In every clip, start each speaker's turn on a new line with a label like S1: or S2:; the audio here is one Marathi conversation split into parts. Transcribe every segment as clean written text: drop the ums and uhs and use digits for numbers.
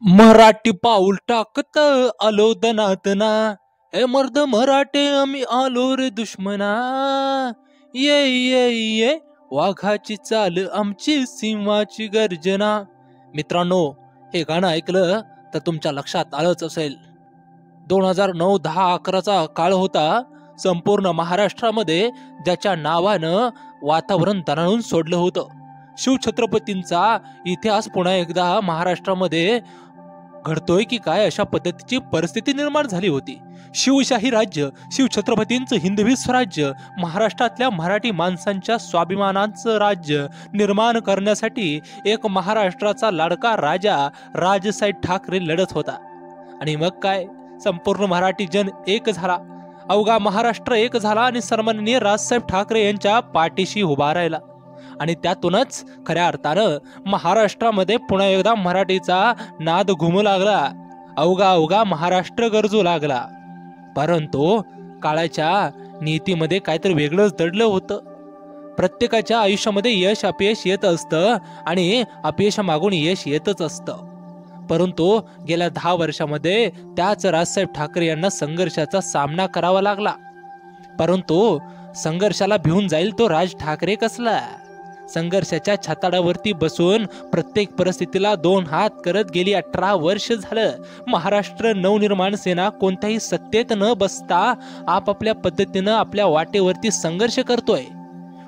S1: मराठी पाऊल टाकत आलो दनादना, हे मर्द मराठे आम्ही आलो रे दुश्मना. ये ये ये वाघाची चाल आमची सिंहाची गर्जना. मित्रांनो, हे गाणं ऐकलं तर तुमच्या लक्षात आलंच असेल. 2009-10-11चा काळ होता. संपूर्ण महाराष्ट्रामध्ये ज्याच्या नावानं वातावरण दणाणून सोडलं होतं. शिवछत्रपतींचा इतिहास पुन्हा एकदा महाराष्ट्रामध्ये घडतोय की काय अशा पद्धतीची परिस्थिती निर्माण झाली होती. शिवशाही राज्य, शिवछत्रपतींचं हिंदवी स्वराज्य, महाराष्ट्रातल्या मराठी माणसांच्या स्वाभिमानांचं राज्य निर्माण करण्यासाठी एक महाराष्ट्राचा लाडका राजा राजसाहेब ठाकरे लढत होता. आणि मग काय, संपूर्ण मराठी जन एक झाला. अवघा महाराष्ट्र एक झाला आणि सन्माननीय राजसाहेब ठाकरे यांच्या पाठीशी उभा राहिला. आणि त्यातूनच खऱ्या अर्थानं महाराष्ट्रामध्ये पुन्हा एकदा मराठीचा नाद घुमू लागला. अवघा महाराष्ट्र गरजू लागला. परंतु काळाच्या नीतीमध्ये काहीतरी वेगळंच दडलं होतं. प्रत्येकाच्या आयुष्यामध्ये यश अपयश येत असतं आणि अपयशामागून यश येतच असतं. परंतु गेल्या 10 वर्षामध्ये त्याच राजसाहेब ठाकरे यांना संघर्षाचा सामना करावा लागला. परंतु संघर्षाला भिवून जाईल तो राज ठाकरे कसला. संघर्षाच्या छताडावरती बसून प्रत्येक परिस्थितीला 2 हात करत गेली 18 वर्ष झालं महाराष्ट्र नवनिर्माण सेना कोणत्याही सत्तेत न बसता आपापल्या पद्धतीनं आपल्या वाटेवरती संघर्ष करतोय.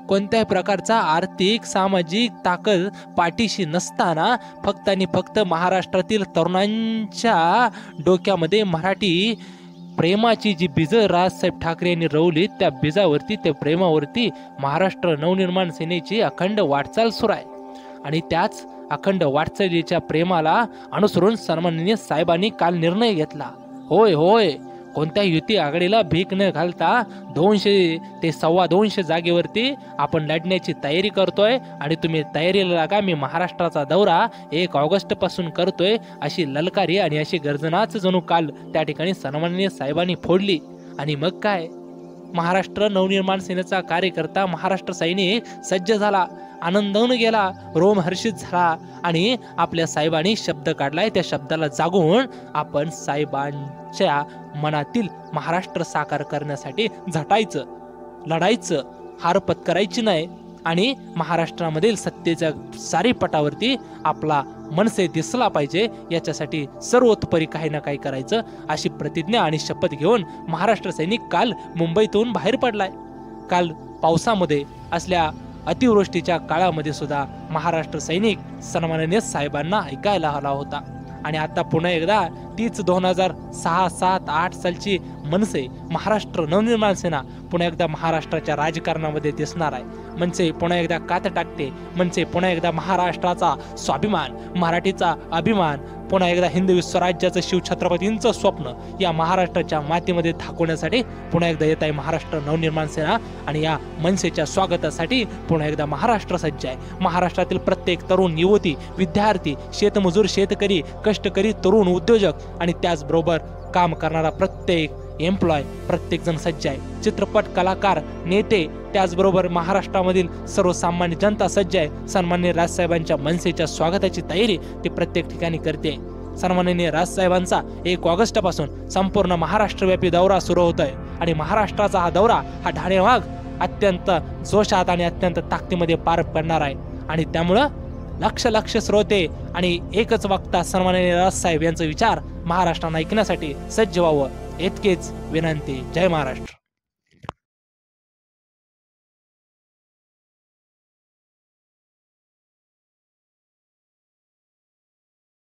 S1: कोणत्याही प्रकारचा आर्थिक सामाजिक ताकद पाठीशी नसताना फक्त आणि फक्त महाराष्ट्रातील तरुणांच्या डोक्यामध्ये मराठी प्रेमाची जी बीज राजसाहेब ठाकरे यांनी रोवली, त्या बीजावरती, त्या प्रेमावरती महाराष्ट्र नवनिर्माण सेनेची अखंड वाटचाल सुरू आहे. आणि त्याच अखंड वाटचालीच्या प्रेमाला अनुसरून सन्माननीय साहेबांनी काल निर्णय घेतला. होय, कोणत्या युती आघाडीला भीक न घालता 200 ते 225 जागेवरती आपण लढण्याची तयारी करतोय. आणि तुम्ही तयारीला लागा, मी महाराष्ट्राचा दौरा 1 ऑगस्ट पासून करतोय अशी ललकारी आणि अशी गर्जनाच जणू काल त्या ठिकाणी सन्माननीय साहेबांनी फोडली. आणि मग काय, महाराष्ट्र नवनिर्माण सेनेचा कार्यकर्ता, महाराष्ट्र सैनिक सज्ज झाला, आनंदाने गेला, रोमहर्षित झाला आणि आपल्या साहेबांनी शब्द काढलाय. त्या शब्दाला जागून आपण साहेबांच्या मनातील महाराष्ट्र साकार करण्यासाठी झटायचं, लढायचं, हार पत्करायची नाही. आणि महाराष्ट्रामधील सत्तेच्या सारी पटावरती आपला मनसे दिसला पाहिजे, याच्यासाठी सर्वतोपरी काही ना काही करायचं अशी प्रतिज्ञा आणि शपथ घेऊन महाराष्ट्र सैनिक काल मुंबईतून बाहेर पडलाय. काल पावसामध्ये असल्या अतिवृष्टीच्या काळामध्ये सुद्धा महाराष्ट्र सैनिक सन्माननीय साहेबांना ऐकायला आला होता. आणि आता पुन्हा एकदा तीच 2006, 7, 8 सालची मनसे, महाराष्ट्र नवनिर्माण सेना पुन्हा एकदा महाराष्ट्राच्या राजकारणामध्ये दिसणार आहे. मनसे पुन्हा एकदा कात टाकते. मनसे पुन्हा एकदा महाराष्ट्राचा स्वाभिमान, मराठीचा अभिमान, पुन्हा एकदा हिंदवी स्वराज्याचं, शिवछत्रपतींचं स्वप्न या महाराष्ट्राच्या मातीमध्ये थाकवण्यासाठी पुन्हा एकदा येत आहे महाराष्ट्र नवनिर्माण सेना. आणि या मनसेच्या स्वागतासाठी पुन्हा एकदा महाराष्ट्र सज्ज आहे. महाराष्ट्रातील प्रत्येक तरुण, युवती, विद्यार्थी, शेतमजूर, शेतकरी, कष्टकरी, तरुण, उद्योजक आणि त्याचबरोबर काम करणारा प्रत्येक एम्प्लॉय, प्रत्येक जण सज्ज आहे. चित्रपट कलाकार, नेते, त्याचबरोबर महाराष्ट्रामधील सर्वसामान्य जनता सज्ज आहे. सन्माननीय राजसाहेबांच्या मनसेच्या स्वागताची तयारी ते प्रत्येक ठिकाणी करते. सन्माननीय राजसाहेबांचा 1 ऑगस्ट पासून संपूर्ण महाराष्ट्रव्यापी दौरा सुरू होत आहे. आणि महाराष्ट्राचा हा दौरा, हा ढाणेवाग अत्यंत जोशात आणि अत्यंत ताकदीमध्ये पार पडणार आहे. आणि त्यामुळं लक्ष श्रोते आणि एकच वक्ता सन्माननीय राजसाहेब यांचा विचार महाराष्ट्रानं ऐकण्यासाठी सज्ज व्हावं, इतकेच विनंती. जय महाराष्ट्र.